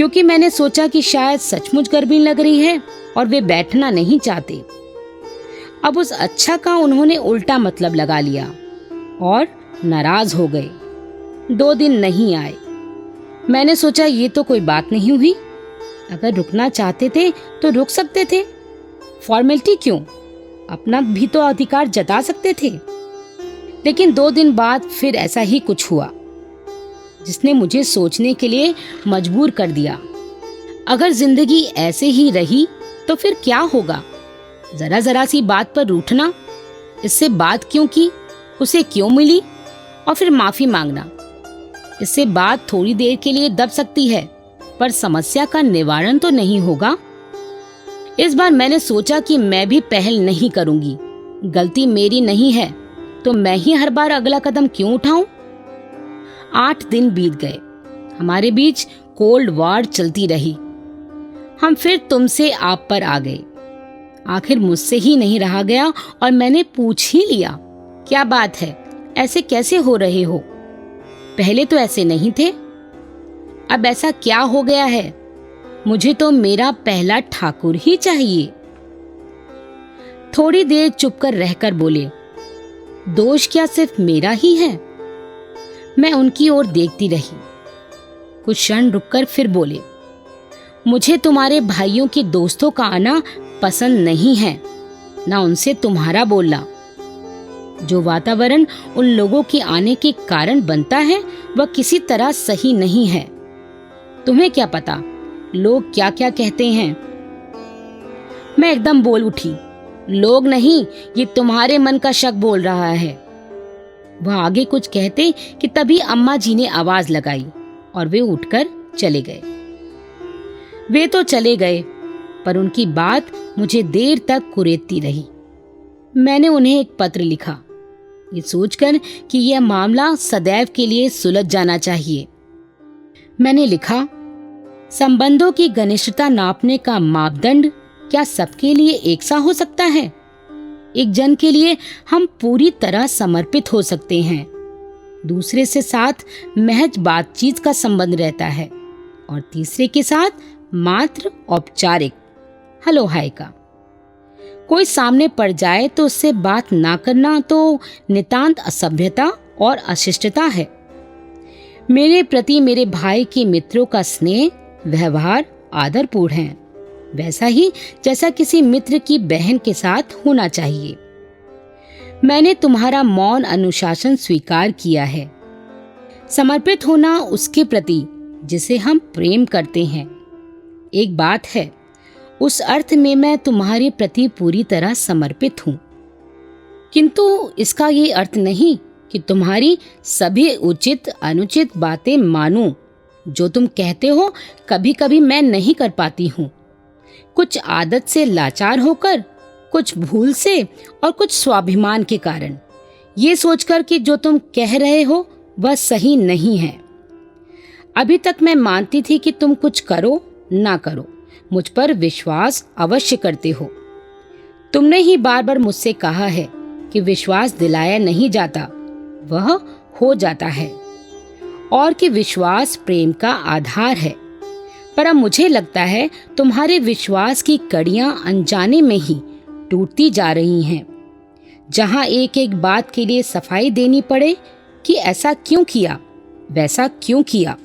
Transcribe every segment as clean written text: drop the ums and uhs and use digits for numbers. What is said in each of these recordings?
क्योंकि मैंने सोचा कि शायद सचमुच गर्मी लग रही है और वे बैठना नहीं चाहते। अब उस अच्छा का उन्होंने उल्टा मतलब लगा लिया और नाराज हो गए। 2 दिन नहीं आए। मैंने सोचा ये तो कोई बात नहीं हुई, अगर रुकना चाहते थे तो रुक सकते थे, फॉर्मेलिटी क्यों, अपना भी तो अधिकार जता सकते थे। लेकिन 2 दिन बाद फिर ऐसा ही कुछ हुआ जिसने मुझे सोचने के लिए मजबूर कर दिया। अगर जिंदगी ऐसे ही रही तो फिर क्या होगा? जरा जरा सी बात पर रूठना, इससे बात क्यों की, उसे क्यों मिली और फिर माफी मांगना। इससे बात थोड़ी देर के लिए दब सकती है पर समस्या का निवारण तो नहीं होगा। इस बार मैंने सोचा कि मैं भी पहल नहीं करूंगी। गलती मेरी नहीं है तो मैं ही हर बार अगला कदम क्यों उठाऊं? 8 दिन बीत गए। हमारे बीच कोल्ड वॉर चलती रही। हम फिर तुमसे आप पर आ गए। आखिर मुझसे ही नहीं रहा गया और मैंने पूछ ही लिया, क्या बात है, ऐसे कैसे हो रहे हो? पहले तो ऐसे नहीं थे। अब ऐसा क्या हो गया है? मुझे तो मेरा पहला ठाकुर ही चाहिए। थोड़ी देर चुप कर रहकर बोले, दोष क्या सिर्फ मेरा ही है? मैं उनकी ओर देखती रही। कुछ क्षण रुककर फिर बोले, मुझे तुम्हारे भाइयों के दोस्तों का आना पसंद नहीं है, ना उनसे तुम्हारा बोलना। जो वातावरण उन लोगों के आने के कारण बनता है वह किसी तरह सही नहीं है। तुम्हें क्या पता लोग क्या क्या कहते हैं। मैं एकदम बोल उठी, लोग नहीं, ये तुम्हारे मन का शक बोल रहा है। वह आगे कुछ कहते कि तभी अम्मा जी ने आवाज लगाई और वे उठकर चले गए। वे तो चले गए पर उनकी बात मुझे देर तक कुरेदती रही। मैंने उन्हें एक पत्र लिखा, ये सोचकर कि यह मामला सदैव के लिए सुलझ जाना चाहिए। मैंने लिखा, संबंधों की घनिष्ठता नापने का मापदंड क्या सबके लिए एक सा हो सकता है? एक जन के लिए हम पूरी तरह समर्पित हो सकते हैं, दूसरे से साथ महज बातचीत का संबंध रहता है और तीसरे के साथ मात्र औपचारिक हेलो हाय का। कोई सामने पड़ जाए तो उससे बात ना करना तो नितांत असभ्यता और अशिष्टता है। मेरे प्रति मेरे भाई के मित्रों का स्नेह व्यवहार आदरपूर्ण है, वैसा ही जैसा किसी मित्र की बहन के साथ होना चाहिए। मैंने तुम्हारा मौन अनुशासन स्वीकार किया है। समर्पित होना उसके प्रति जिसे हम प्रेम करते हैं। एक बात है, उस अर्थ में मैं तुम्हारे प्रति पूरी तरह समर्पित हूँ, किंतु इसका ये अर्थ नहीं कि तुम्हारी सभी उचित अनुचित बातें मानूं। जो तुम कहते हो कभी कभी मैं नहीं कर पाती हूँ, कुछ आदत से लाचार होकर, कुछ भूल से और कुछ स्वाभिमान के कारण, ये सोचकर कि जो तुम कह रहे हो वह सही नहीं है। अभी तक मैं मानती थी कि तुम कुछ करो ना करो मुझ पर विश्वास अवश्य करते हो। तुमने ही बार बार मुझसे कहा है कि विश्वास दिलाया नहीं जाता, वह हो जाता है, और कि विश्वास प्रेम का आधार है। पर अब मुझे लगता है तुम्हारे विश्वास की कड़ियां अनजाने में ही टूटती जा रही हैं। जहां एक एक बात के लिए सफाई देनी पड़े कि ऐसा क्यों किया, वैसा क्यों किया,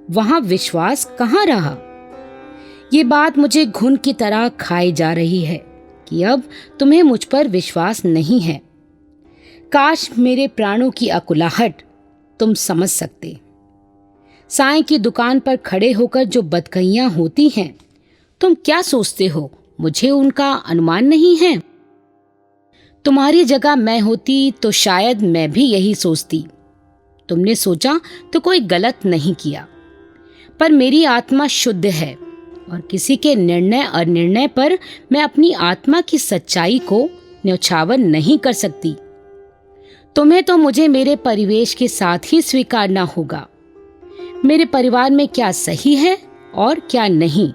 वहां विश्वास कहाँ रहा? ये बात मुझे घुन की तरह खाई जा रही है कि अब तुम्हें मुझ पर विश्वास नहीं है। काश मेरे प्राणों की अकुलाहट तुम समझ सकते। साईं की दुकान पर खड़े होकर जो बदकहियां होती हैं, तुम क्या सोचते हो मुझे उनका अनुमान नहीं है? तुम्हारी जगह मैं होती तो शायद मैं भी यही सोचती। तुमने सोचा तो कोई गलत नहीं किया, पर मेरी आत्मा शुद्ध है और किसी के निर्णय अनिर्णय पर मैं अपनी आत्मा की सच्चाई को न्यौछावर नहीं कर सकती। तुम्हें तो मुझे मेरे परिवेश के साथ ही स्वीकारना होगा। मेरे परिवार में क्या सही है और क्या नहीं,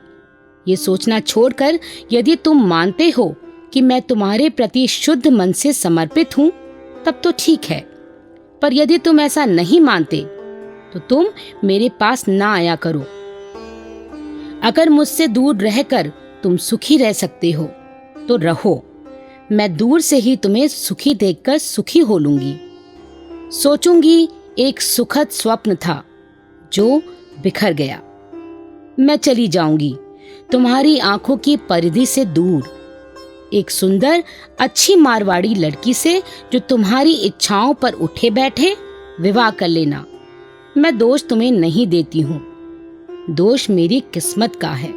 ये सोचना छोड़कर यदि तुम मानते हो कि मैं तुम्हारे प्रति शुद्ध मन से समर्पित हूँ तब तो ठीक है, पर यदि तुम ऐसा नहीं मानते तो तुम मेरे पास ना आया करो। अगर मुझसे दूर रहकर तुम सुखी रह सकते हो तो रहो। मैं दूर से ही तुम्हें सुखी देखकर सुखी हो लूंगी। सोचूंगी एक सुखद स्वप्न था जो बिखर गया। मैं चली जाऊंगी तुम्हारी आंखों की परिधि से दूर, एक सुंदर अच्छी मारवाड़ी लड़की से जो तुम्हारी इच्छाओं पर उठे बैठे। विवाह कर लेना। मैं दोष तुम्हें नहीं देती हूँ, दोष मेरी किस्मत का है।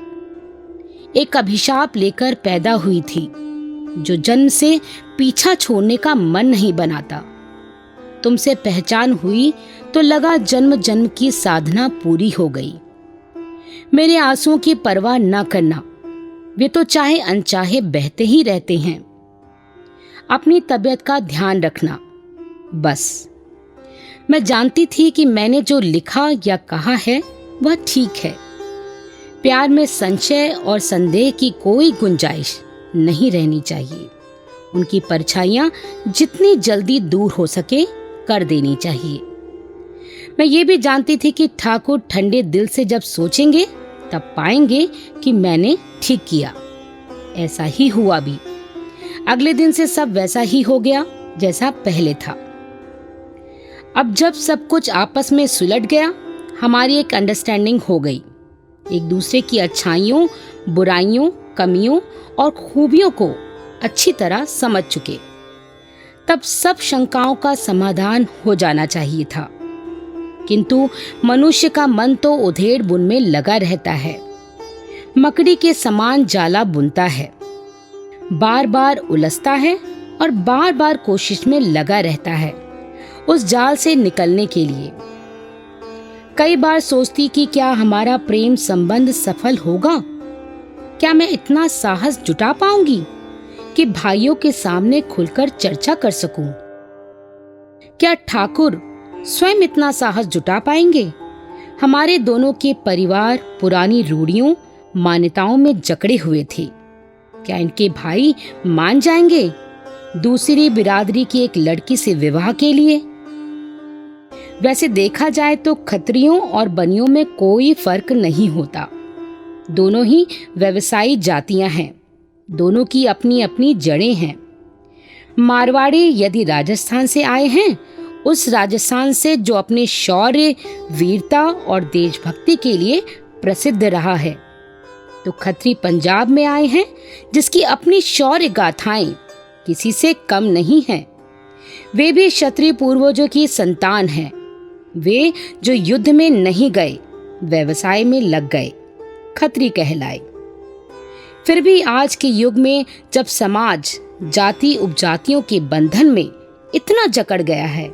एक अभिशाप लेकर पैदा हुई थी जो जन्म से पीछा छोड़ने का मन नहीं बनाता। तुमसे पहचान हुई तो लगा जन्म जन्म की साधना पूरी हो गई। मेरे आंसुओं की परवाह न करना, वे तो चाहे अनचाहे बहते ही रहते हैं। अपनी तबीयत का ध्यान रखना बस। मैं जानती थी कि मैंने जो लिखा या कहा है वह ठीक है। प्यार में संशय और संदेह की कोई गुंजाइश नहीं रहनी चाहिए। उनकी परछाइयां जितनी जल्दी दूर हो सके कर देनी चाहिए। मैं ये भी जानती थी कि ठाकुर ठंडे दिल से जब सोचेंगे तब पाएंगे कि मैंने ठीक किया। ऐसा ही हुआ भी। अगले दिन से सब वैसा ही हो गया जैसा पहले था। अब जब सब कुछ आपस में सुलट गया, हमारी एक अंडरस्टैंडिंग हो गई। एक दूसरे की अच्छाइयों, बुराइयों, कमियों और खूबियों को अच्छी तरह समझ चुके। तब सब शंकाओं का समाधान हो जाना चाहिए था। किंतु मनुष्य का मन तो उधेड़ बुन में लगा रहता है, मकड़ी के समान जाला बुनता है, बार बार उलझता है और बार बार कोशिश में लगा रहता है उस जाल से निकलने के लिए। कई बार सोचती कि क्या हमारा प्रेम संबंध सफल होगा? क्या मैं इतना साहस जुटा पाऊंगी कि भाइयों के सामने खुलकर चर्चा कर सकूं? क्या ठाकुर स्वयं इतना साहस जुटा पाएंगे? हमारे दोनों के परिवार पुरानी रूढ़ियों, मान्यताओं में जकड़े हुए थे। क्या इनके भाई मान जाएंगे दूसरी बिरादरी की एक लड़की से विवाह के लिए? वैसे देखा जाए तो खत्रियों और बनियों में कोई फर्क नहीं होता। दोनों ही व्यवसायी जातियां हैं, दोनों की अपनी अपनी जड़ें हैं। मारवाड़ी यदि राजस्थान से आए हैं, उस राजस्थान से जो अपने शौर्य, वीरता और देशभक्ति के लिए प्रसिद्ध रहा है, तो खत्री पंजाब में आए हैं जिसकी अपनी शौर्य गाथाएं किसी से कम नहीं हैं। वे भी क्षत्रिय पूर्वजों की संतान हैं। वे जो युद्ध में नहीं गए, व्यवसाय में लग गए, खत्री कहलाए। फिर भी आज के युग में जब समाज जाति उपजातियों के बंधन में इतना जकड़ गया है,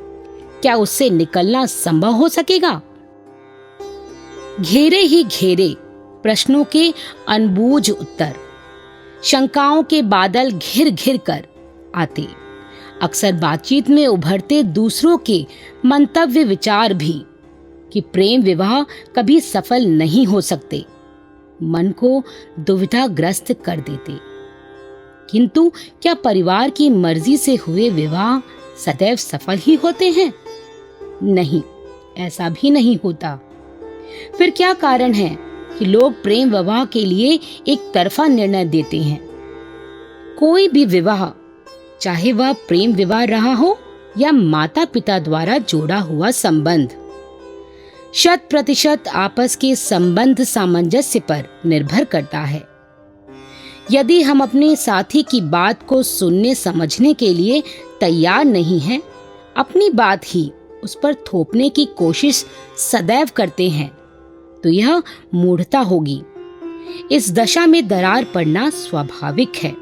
क्या उससे निकलना संभव हो सकेगा? घेरे ही घेरे प्रश्नों के अनबूझ उत्तर, शंकाओं के बादल घिर घिर कर आते। अक्सर बातचीत में उभरते दूसरों के मंतव्य विचार भी कि प्रेम विवाह कभी सफल नहीं हो सकते, मन को दुविधाग्रस्त कर देते। किंतु क्या परिवार की मर्जी से हुए विवाह सदैव सफल ही होते हैं? नहीं, ऐसा भी नहीं होता। फिर क्या कारण है कि लोग प्रेम विवाह के लिए एक तरफा निर्णय देते हैं? कोई भी विवाह, चाहे वह प्रेम विवाह रहा हो या माता पिता द्वारा जोड़ा हुआ संबंध, 100% आपस के संबंध सामंजस्य पर निर्भर करता है। यदि हम अपने साथी की बात को सुनने समझने के लिए तैयार नहीं हैं, अपनी बात ही उस पर थोपने की कोशिश सदैव करते हैं, तो यह मूढ़ता होगी। इस दशा में दरार पड़ना स्वाभाविक है।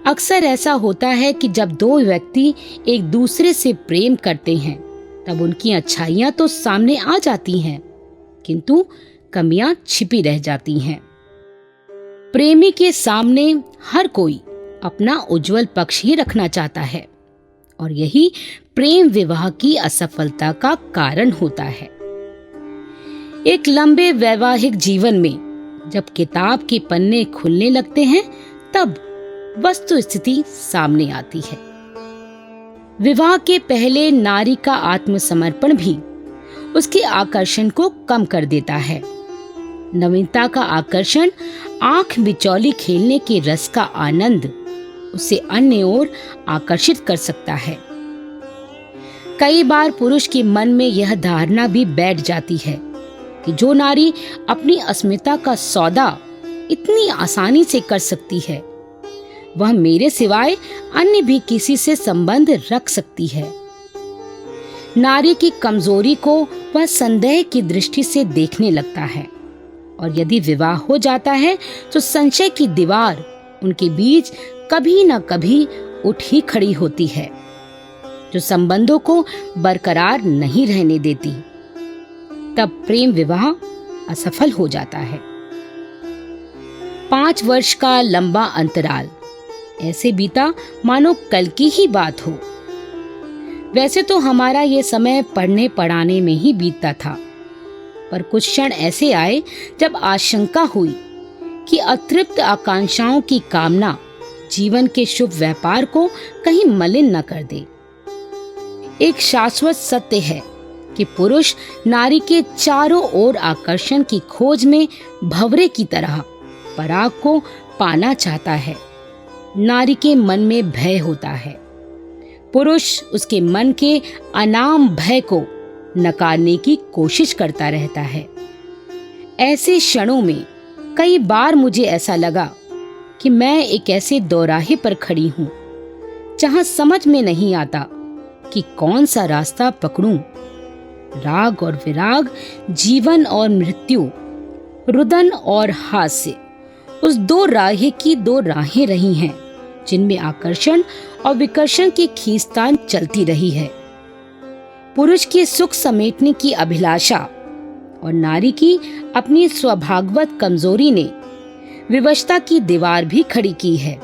अक्सर ऐसा होता है कि जब दो व्यक्ति एक दूसरे से प्रेम करते हैं, तब उनकी अच्छाइयां तो सामने आ जाती हैं, किंतु कमियां छिपी रह जाती हैं। प्रेमी के सामने हर कोई अपना उज्जवल पक्ष ही रखना चाहता है, और यही प्रेम विवाह की असफलता का कारण होता है। एक लंबे वैवाहिक जीवन में जब किताब के पन्ने खुलने लगते हैं, तब वस्तु स्थिति सामने आती है। विवाह के पहले नारी का आत्मसमर्पण भी उसके आकर्षण को कम कर देता है। नवीनता का आकर्षण, आंख बिचौली खेलने के रस का आनंद उसे अन्य ओर आकर्षित कर सकता है। कई बार पुरुष के मन में यह धारणा भी बैठ जाती है कि जो नारी अपनी अस्मिता का सौदा इतनी आसानी से कर सकती है, वह मेरे सिवाय अन्य भी किसी से संबंध रख सकती है। नारी की कमजोरी को वह संदेह की दृष्टि से देखने लगता है और यदि विवाह हो जाता है तो संशय की दीवार उनके बीच कभी न कभी उठ ही खड़ी होती है, जो संबंधों को बरकरार नहीं रहने देती। तब प्रेम विवाह असफल हो जाता है। 5 वर्ष का लंबा अंतराल ऐसे बीता मानो कल की ही बात हो। वैसे तो हमारा ये समय पढ़ने पढ़ाने में ही बीतता था, पर कुछ क्षण ऐसे आए जब आशंका हुई कि अतृप्त आकांक्षाओं की कामना जीवन के शुभ व्यापार को कहीं मलिन न कर दे। एक शाश्वत सत्य है कि पुरुष नारी के चारों ओर आकर्षण की खोज में भंवरे की तरह पराग को पाना चाहता है। नारी के मन में भय होता है, पुरुष उसके मन के अनाम भय को नकारने की कोशिश करता रहता है। ऐसे क्षणों में कई बार मुझे ऐसा लगा कि मैं एक ऐसे दौराहे पर खड़ी हूं जहां समझ में नहीं आता कि कौन सा रास्ता पकड़ूं। राग और विराग, जीवन और मृत्यु, रुदन और हास्य, उस दो राहे की 2 राहें रही हैं जिनमें आकर्षण और विकर्षण की खींचतान चलती रही है। पुरुष की सुख समेटने की अभिलाषा और नारी की अपनी स्वभावगत कमजोरी ने विवशता की दीवार भी खड़ी की है।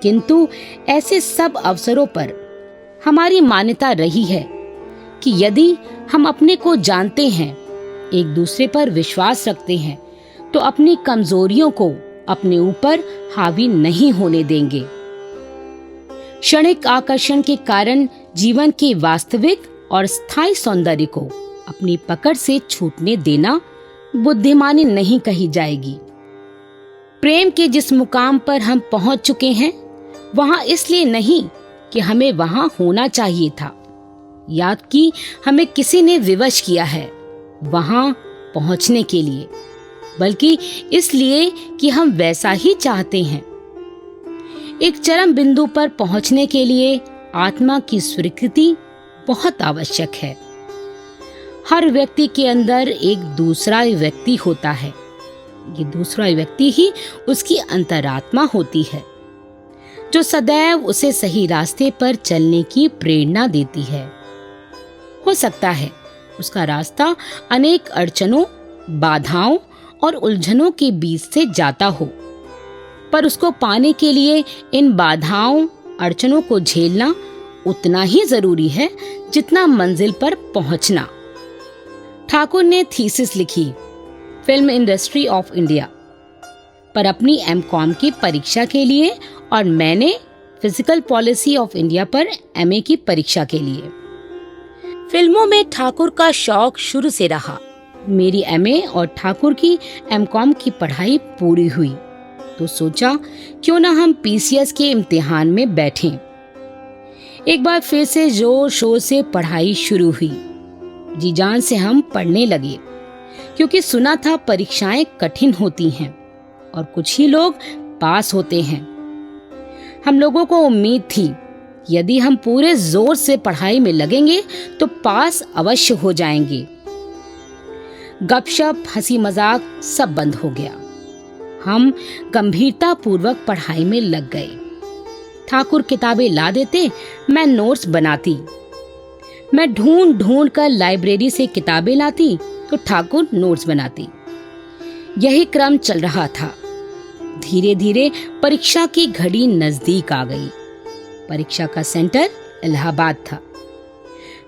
किंतु ऐसे सब अवसरों पर हमारी मान्यता रही है कि यदि हम अपने को जानते हैं, एक दूसरे पर विश्वास रखते हैं, तो अपनी कमजोरियों को अपने ऊपर हावी नहीं होने देंगे। क्षणिक आकर्षण के कारण जीवन के वास्तविक और स्थायी सौंदर्य को अपनी पकड़ से छूटने देना बुद्धिमानी नहीं कही जाएगी। प्रेम के जिस मुकाम पर हम पहुंच चुके हैं, वहां इसलिए नहीं कि हमें वहां होना चाहिए था, याद कि हमें किसी ने विवश किया है वहां पहुंचने के लिए, बल्कि इसलिए कि हम वैसा ही चाहते हैं। एक चरम बिंदु पर पहुंचने के लिए आत्मा की स्वीकृति बहुत आवश्यक है। हर व्यक्ति के अंदर एक दूसरा व्यक्ति होता है। ये दूसरा व्यक्ति ही उसकी अंतरात्मा होती है, जो सदैव उसे सही रास्ते पर चलने की प्रेरणा देती है। हो सकता है उसका रास्ता अनेक अड़चनों, बाधाओं और उलझनों के बीच से जाता हो, पर उसको पाने के लिए इन बाधाओं, अड़चनों को झेलना उतना ही जरूरी है जितना मंजिल पर पहुंचना। ठाकुर ने थीसिस लिखी फिल्म इंडस्ट्री ऑफ इंडिया पर अपनी एमकॉम की परीक्षा के लिए और मैंने फिजिकल पॉलिसी ऑफ इंडिया पर एमए की परीक्षा के लिए। फिल्मों में ठाकुर का शौक शुरू से रहा। मेरी एमए और ठाकुर की एमकॉम की पढ़ाई पूरी हुई तो सोचा क्यों ना हम पीसीएस के इम्तिहान में बैठें। एक बार फिर से जोर शोर से पढ़ाई शुरू हुई। जी जान से हम पढ़ने लगे, क्योंकि सुना था परीक्षाएं कठिन होती हैं और कुछ ही लोग पास होते हैं। हम लोगों को उम्मीद थी यदि हम पूरे जोर से पढ़ाई में लगेंगे तो पास अवश्य हो जाएंगे। गपशप, हंसी मजाक सब बंद हो गया। हम गंभीरता पूर्वक पढ़ाई में लग गए। ठाकुर किताबें ला देते, मैं नोट्स बनाती। मैं ढूंढ ढूंढ कर लाइब्रेरी से किताबें लाती तो ठाकुर नोट्स बनाती। यही क्रम चल रहा था। धीरे धीरे परीक्षा की घड़ी नजदीक आ गई। परीक्षा का सेंटर इलाहाबाद था।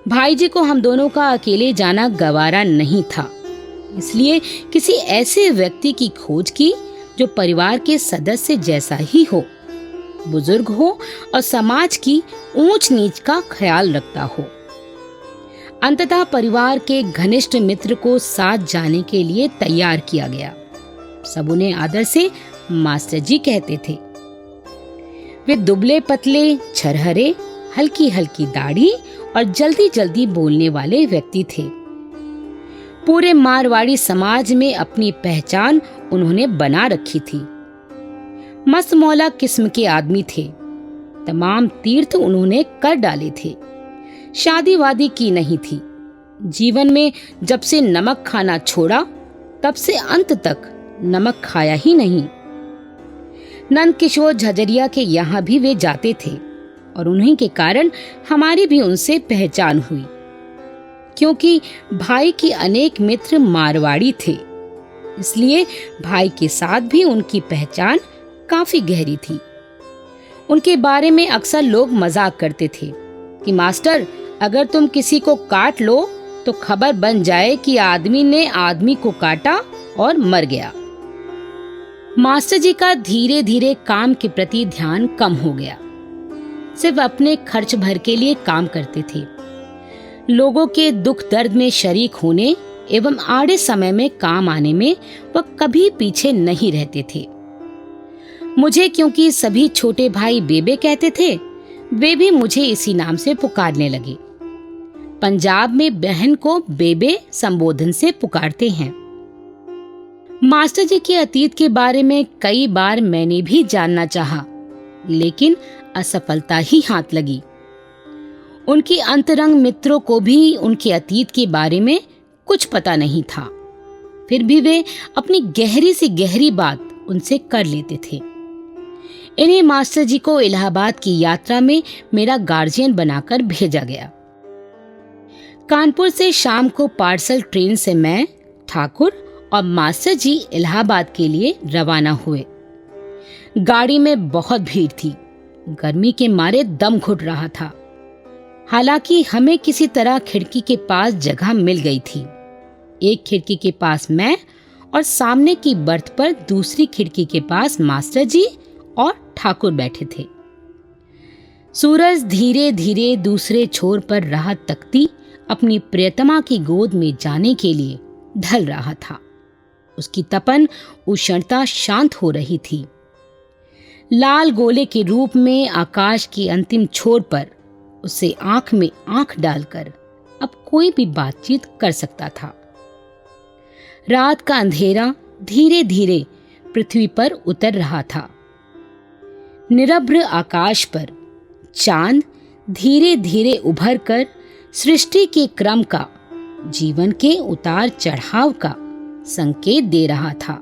भाई जी को हम दोनों का अकेले जाना गवारा नहीं था, इसलिए किसी ऐसे व्यक्ति की खोज की जो परिवार के सदस्य जैसा ही हो, बुजुर्ग हो और समाज की ऊंच नीच का ख्याल रखता हो। अंततः परिवार के घनिष्ठ मित्र को साथ जाने के लिए तैयार किया गया। सब उन्हें आदर से मास्टर जी कहते थे। वे दुबले पतले, छरहरे, हल्की हल्की दाढ़ी और जल्दी जल्दी बोलने वाले व्यक्ति थे। पूरे मारवाड़ी समाज में अपनी पहचान उन्होंने बना रखी थी। मस्त मौला किस्म के आदमी थे। तमाम तीर्थ उन्होंने कर डाले थे। शादी वादी की नहीं थी। जीवन में जब से नमक खाना छोड़ा तब से अंत तक नमक खाया ही नहीं। नंद किशोर झजरिया के यहाँ भी वे जाते थे और उन्हीं के कारण हमारी भी उनसे पहचान हुई, क्योंकि भाई के अनेक मित्र मारवाड़ी थे। इसलिए भाई के साथ भी उनकी पहचान काफी गहरी थी। उनके बारे में अक्सर लोग मजाक करते थे कि मास्टर, अगर तुम किसी को काट लो तो खबर बन जाए कि आदमी ने आदमी को काटा और मर गया। मास्टर जी का धीरे धीरे काम के प्रति ध्यान कम हो गया। सिर्फ अपने खर्च भर के लिए काम करते थे। लोगों के दुख दर्द में शरीक होने एवं आड़े समय में काम आने में वह कभी पीछे नहीं रहते थे। मुझे क्योंकि सभी छोटे भाई बेबे कहते थे, वे भी मुझे इसी नाम से पुकारने लगे। पंजाब में बहन को बेबे संबोधन से पुकारते हैं। मास्टर जी के अतीत के बारे में कई बार मैंने भी जानना चाहा, लेकिन असफलता ही हाथ लगी। उनकी अंतरंग मित्रों को भी उनके अतीत के बारे में कुछ पता नहीं था। फिर भी वे अपनी गहरी से गहरी बात उनसे कर लेते थे। इन्हें मास्टर जी को इलाहाबाद की यात्रा में मेरा गार्जियन बनाकर भेजा गया। कानपुर से शाम को पार्सल ट्रेन से मैं, ठाकुर और मास्टर जी इलाहाबाद के लिए रवाना हुए। गाड़ी में बहुत भीड़ थी। गर्मी के मारे दम घुट रहा था। हालांकि हमें किसी तरह खिड़की के पास जगह मिल गई थी। एक खिड़की के पास मैं और सामने की बर्थ पर दूसरी खिड़की के पास मास्टर जी और ठाकुर बैठे थे। सूरज धीरे धीरे दूसरे छोर पर राह तकती अपनी प्रियतमा की गोद में जाने के लिए ढल रहा था। उसकी तपन उष्णता शांत हो रही थी। लाल गोले के रूप में आकाश की अंतिम छोर पर उसे आंख में आंख डालकर अब कोई भी बातचीत कर सकता था। रात का अंधेरा धीरे धीरे पृथ्वी पर उतर रहा था। निरभ्र आकाश पर चांद धीरे धीरे उभर कर सृष्टि के क्रम का, जीवन के उतार चढ़ाव का संकेत दे रहा था।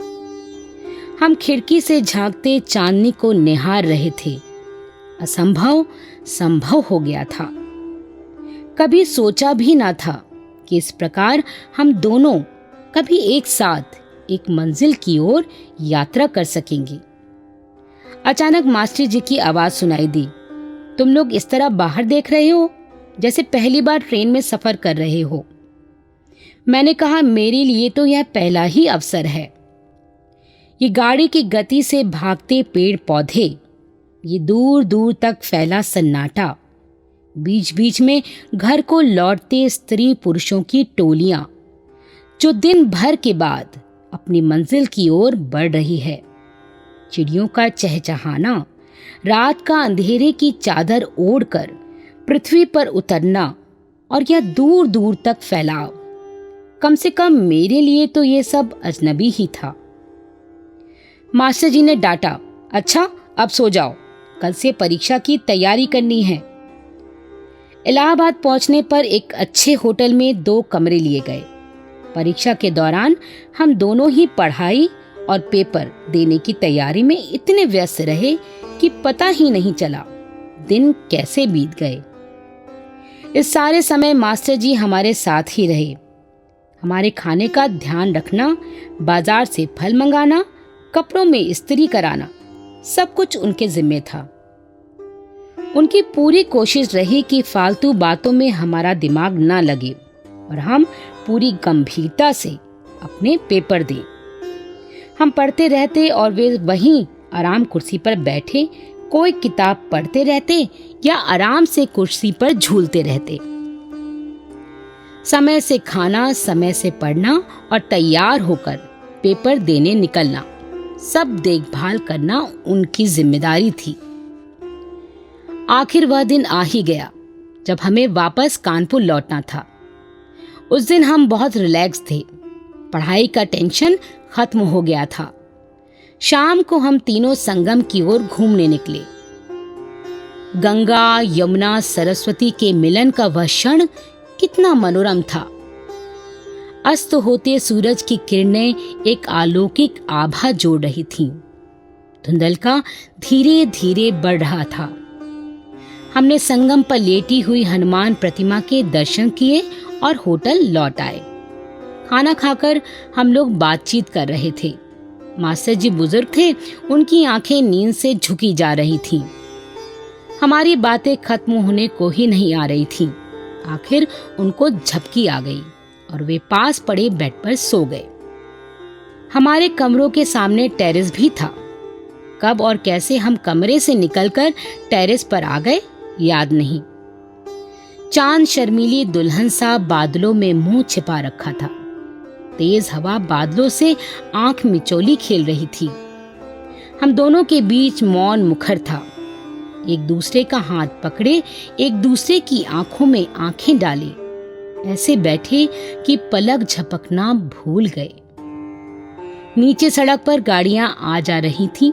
हम खिड़की से झांकते चांदनी को निहार रहे थे। असंभव संभव हो गया था। कभी सोचा भी ना था कि इस प्रकार हम दोनों कभी एक साथ एक मंजिल की ओर यात्रा कर सकेंगे। अचानक मास्टर जी की आवाज सुनाई दी। तुम लोग इस तरह बाहर देख रहे हो जैसे पहली बार ट्रेन में सफर कर रहे हो। मैंने कहा, मेरे लिए तो यह पहला ही अवसर है। ये गाड़ी की गति से भागते पेड़ पौधे, ये दूर दूर तक फैला सन्नाटा, बीच बीच में घर को लौटते स्त्री पुरुषों की टोलियां जो दिन भर के बाद अपनी मंजिल की ओर बढ़ रही है, चिड़ियों का चहचहाना, रात का अंधेरे की चादर ओढ़कर पृथ्वी पर उतरना और यह दूर दूर तक फैलाव, कम से कम मेरे लिए तो ये सब अजनबी ही था। मास्टर जी ने डांटा, अच्छा अब सो जाओ, कल से परीक्षा की तैयारी करनी है। इलाहाबाद पहुंचने पर एक अच्छे होटल में 2 कमरे लिए गए। परीक्षा के दौरान हम दोनों ही पढ़ाई और पेपर देने की तैयारी में इतने व्यस्त रहे कि पता ही नहीं चला दिन कैसे बीत गए। इस सारे समय मास्टर जी हमारे साथ ही रहे। हमारे खाने का ध्यान रखना, बाजार से फल मंगाना, कपड़ों में इस्त्री कराना, सब कुछ उनके जिम्मे था। उनकी पूरी कोशिश रही कि फालतू बातों में हमारा दिमाग ना लगे और हम पूरी गंभीरता से अपने पेपर दें। हम पढ़ते रहते और वे वहीं आराम कुर्सी पर बैठे कोई किताब पढ़ते रहते या आराम से कुर्सी पर झूलते रहते। समय से खाना, समय से पढ़ना और तैयार होकर पेपर देने निकलना, सब देखभाल करना उनकी जिम्मेदारी थी। आखिर वह दिन आ ही गया जब हमें वापस कानपुर लौटना था। उस दिन हम बहुत रिलैक्स थे, पढ़ाई का टेंशन खत्म हो गया था। शाम को हम तीनों संगम की ओर घूमने निकले। गंगा, यमुना, सरस्वती के मिलन का वह क्षण कितना मनोरम था। अस्त होते सूरज की किरणें एक अलौकिक आभा जोड़ रही थीं। धुंधलका धीरे धीरे बढ़ रहा था। हमने संगम पर लेटी हुई हनुमान प्रतिमा के दर्शन किए और होटल लौट आए। खाना खाकर हम लोग बातचीत कर रहे थे। मास्टर जी बुजुर्ग थे, उनकी आंखें नींद से झुकी जा रही थीं। हमारी बातें खत्म होने को ही नहीं आ रही थीं। आखिर उनको झपकी आ गई और वे पास पड़े बेड पर सो गए। हमारे कमरों के सामने टेरेस भी था। कब और कैसे हम कमरे से निकलकर टेरेस पर आ गए याद नहीं। चांद शर्मीली दुल्हन सा बादलों में मुंह छिपा रखा था। तेज हवा बादलों से आंख मिचौली खेल रही थी। हम दोनों के बीच मौन मुखर था। एक दूसरे का हाथ पकड़े, एक दूसरे की आंखों में आंखें डाली, ऐसे बैठे कि पलक झपकना भूल गए। नीचे सड़क पर गाड़ियां आ जा रही थीं।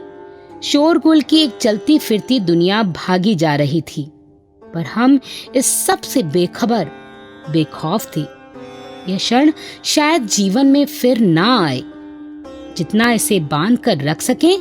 शोरगुल की एक चलती फिरती दुनिया भागी जा रही थी, पर हम इस सब से बेखबर, बेखौफ थे। यह क्षण शायद जीवन में फिर ना आए। जितना इसे बांध कर रख सकें